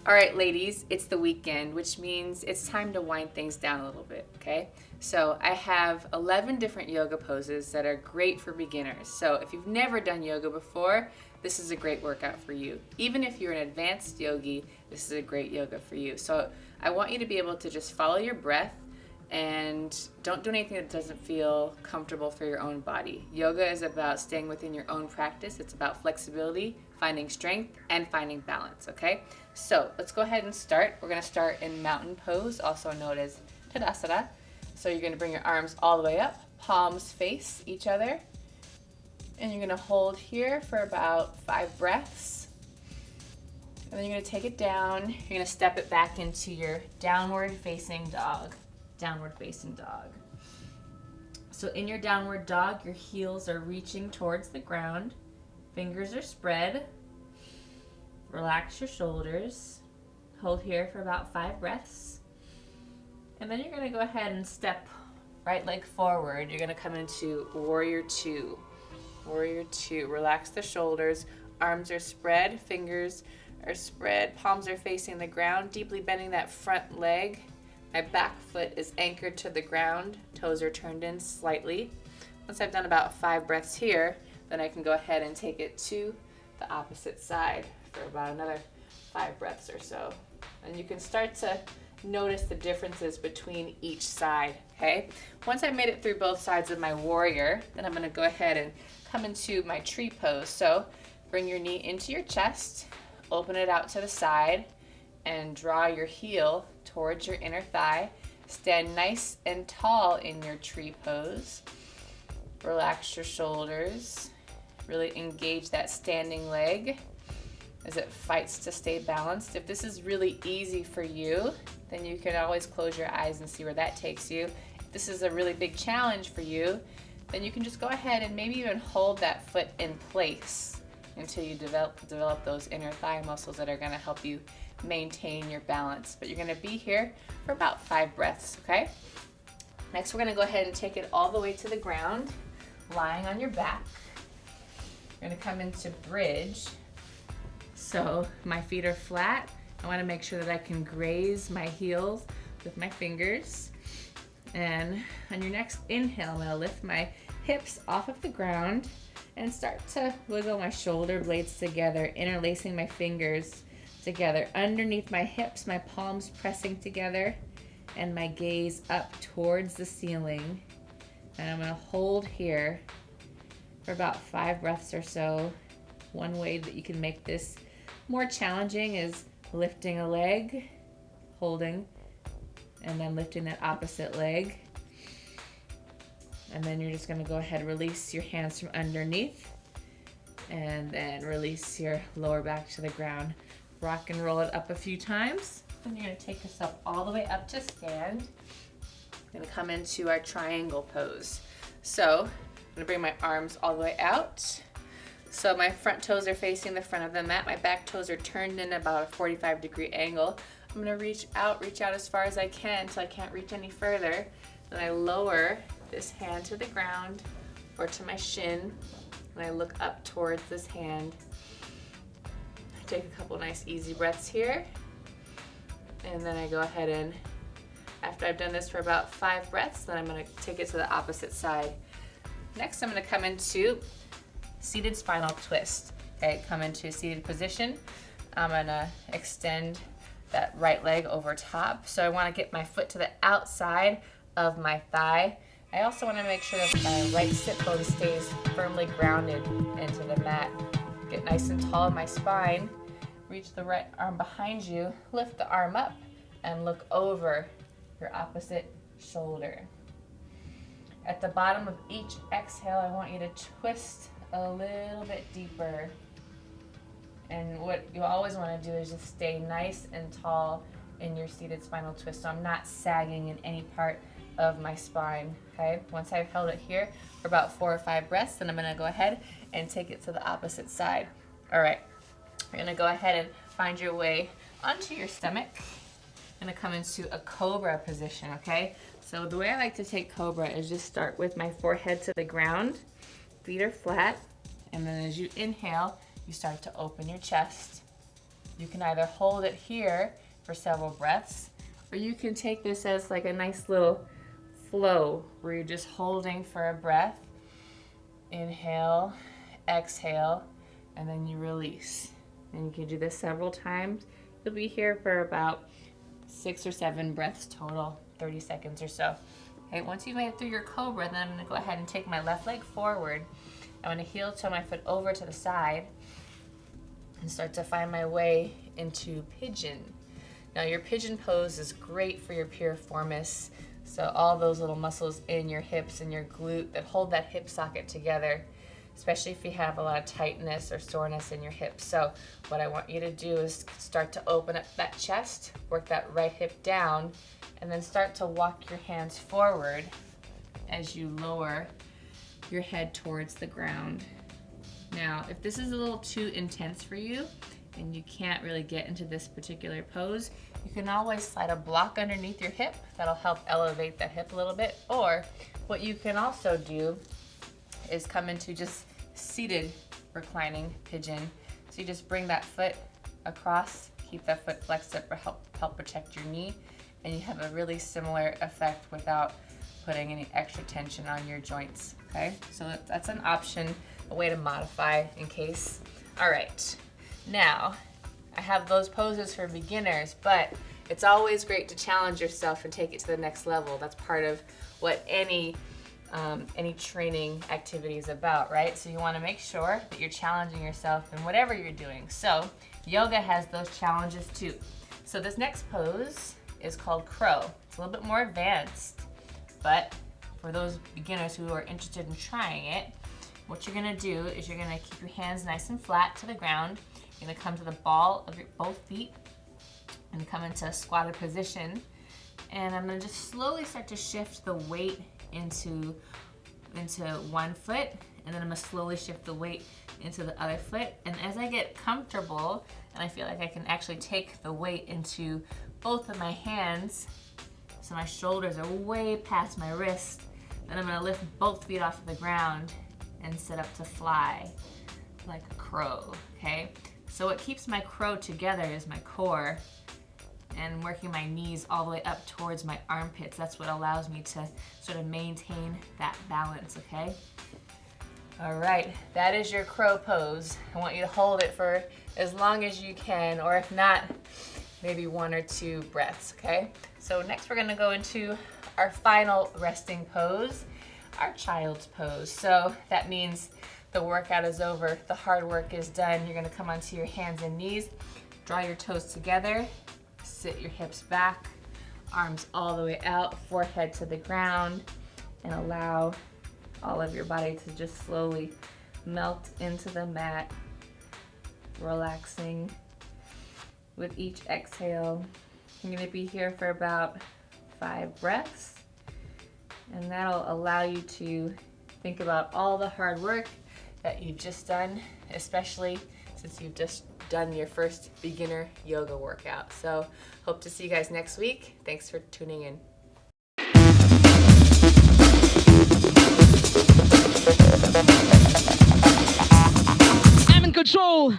All right, ladies, it's the weekend, which means it's time to wind things down a little bit, okay? So I have 11 different yoga poses that are great for beginners. So if you've never done yoga before, this is a great workout for you. Even if you're an advanced yogi, this is a great yoga for you. So I want you to be able to just follow your breath and don't do anything that doesn't feel comfortable for your own body. Yoga is about staying within your own practice. It's about flexibility, finding strength, and finding balance, okay? So let's go ahead and start. We're gonna start in mountain pose, also known as Tadasana. So you're gonna bring your arms all the way up, palms face each other, and you're gonna hold here for about 5 breaths. And then you're gonna take it down. You're gonna step it back into your downward facing dog. Downward facing dog. So in your downward dog, your heels are reaching towards the ground. Fingers are spread. Relax your shoulders. Hold here for about 5 breaths. And then you're gonna go ahead and step right leg forward. You're gonna come into warrior 2. Warrior 2. Relax the shoulders. Arms are spread. Fingers are spread. Palms are facing the ground. Deeply bending that front leg. My back foot is anchored to the ground. Toes are turned in slightly. Once I've done about 5 breaths here, then I can go ahead and take it to the opposite side for about another 5 breaths or so. And you can start to notice the differences between each side, okay? Once I've made it through both sides of my warrior, then I'm gonna go ahead and come into my tree pose. So bring your knee into your chest, open it out to the side, and draw your heel towards your inner thigh. Stand nice and tall in your tree pose. Relax your shoulders. Really engage that standing leg as it fights to stay balanced. If this is really easy for you, then you can always close your eyes and see where that takes you. If this is a really big challenge for you, then you can just go ahead and maybe even hold that foot in place until you develop those inner thigh muscles that are gonna help you maintain your balance. But you're gonna be here for about 5 breaths, okay? Next, we're gonna go ahead and take it all the way to the ground, lying on your back. You're gonna come into bridge. So my feet are flat. I wanna make sure that I can graze my heels with my fingers. And on your next inhale, I'm gonna lift my hips off of the ground and start to wiggle my shoulder blades together, interlacing my fingers together underneath my hips, my palms pressing together, and my gaze up towards the ceiling. And I'm gonna hold here for about 5 breaths or so. One way that you can make this more challenging is lifting a leg, holding, and then lifting that opposite leg. And then you're just gonna go ahead and release your hands from underneath and then release your lower back to the ground. Rock and roll it up a few times. Then you're gonna take yourself all the way up to stand. We're gonna come into our triangle pose. So I'm gonna bring my arms all the way out. So my front toes are facing the front of the mat. My back toes are turned in about a 45-degree angle. I'm gonna reach out as far as I can until I can't reach any further. Then I lower this hand to the ground or to my shin, and I look up towards this hand. Take a couple nice easy breaths here, and then I go ahead and after I've done this for about 5 breaths, then I'm going to take it to the opposite side. Next, I'm going to come into seated spinal twist. Okay, come into seated position. I'm going to extend that right leg over top. So I want to get my foot to the outside of my thigh. I also want to make sure that my right sit bone stays firmly grounded into the mat. Get nice and tall in my spine. Reach the right arm behind you, lift the arm up, and look over your opposite shoulder. At the bottom of each exhale, I want you to twist a little bit deeper. And what you always want to do is just stay nice and tall in your seated spinal twist, so I'm not sagging in any part of my spine, okay? Once I've held it here for about 4 or 5 breaths, then I'm gonna go ahead and take it to the opposite side. All right, you're gonna go ahead and find your way onto your stomach. I'm gonna come into a cobra position, okay? So the way I like to take cobra is just start with my forehead to the ground, feet are flat, and then as you inhale, you start to open your chest. You can either hold it here for several breaths, or you can take this as like a nice little flow where you're just holding for a breath. Inhale, exhale, and then you release. And you can do this several times. You'll be here for about 6 or 7 breaths total, 30 seconds or so. Okay, once you've made it through your cobra, then I'm gonna go ahead and take my left leg forward. I'm gonna heel toe my foot over to the side and start to find my way into pigeon. Now your pigeon pose is great for your piriformis, so all those little muscles in your hips and your glute that hold that hip socket together, especially if you have a lot of tightness or soreness in your hips. So what I want you to do is start to open up that chest, work that right hip down, and then start to walk your hands forward as you lower your head towards the ground. Now, if this is a little too intense for you and you can't really get into this particular pose, you can always slide a block underneath your hip. That'll help elevate that hip a little bit. Or what you can also do is come into just seated reclining pigeon. So you just bring that foot across, keep that foot flexed up to help protect your knee, and you have a really similar effect without putting any extra tension on your joints, okay? So that's an option, a way to modify in case. All right, now I have those poses for beginners, but it's always great to challenge yourself and take it to the next level. That's part of what any training activity is about, right? So you wanna make sure that you're challenging yourself in whatever you're doing. So yoga has those challenges too. So this next pose is called crow. It's a little bit more advanced, but for those beginners who are interested in trying it, what you're gonna do is you're gonna keep your hands nice and flat to the ground. You're gonna come to the ball of your both feet and come into a squatted position. And I'm gonna just slowly start to shift the weight into one foot, and then I'm gonna slowly shift the weight into the other foot. And as I get comfortable and I feel like I can actually take the weight into both of my hands, so my shoulders are way past my wrist, then I'm gonna lift both feet off of the ground and sit up to fly like a crow, okay? So what keeps my crow together is my core and working my knees all the way up towards my armpits. That's what allows me to sort of maintain that balance, okay? All right, that is your crow pose. I want you to hold it for as long as you can, or if not, maybe 1 or 2 breaths, okay? So next we're gonna go into our final resting pose, our child's pose. So that means the workout is over, the hard work is done. You're gonna come onto your hands and knees, draw your toes together, sit your hips back, arms all the way out, forehead to the ground, and allow all of your body to just slowly melt into the mat, relaxing with each exhale. You're gonna be here for about 5 breaths, and that'll allow you to think about all the hard work that you've just done, especially since you've just done your first beginner yoga workout. So hope to see you guys next week. Thanks for tuning in. I'm in control.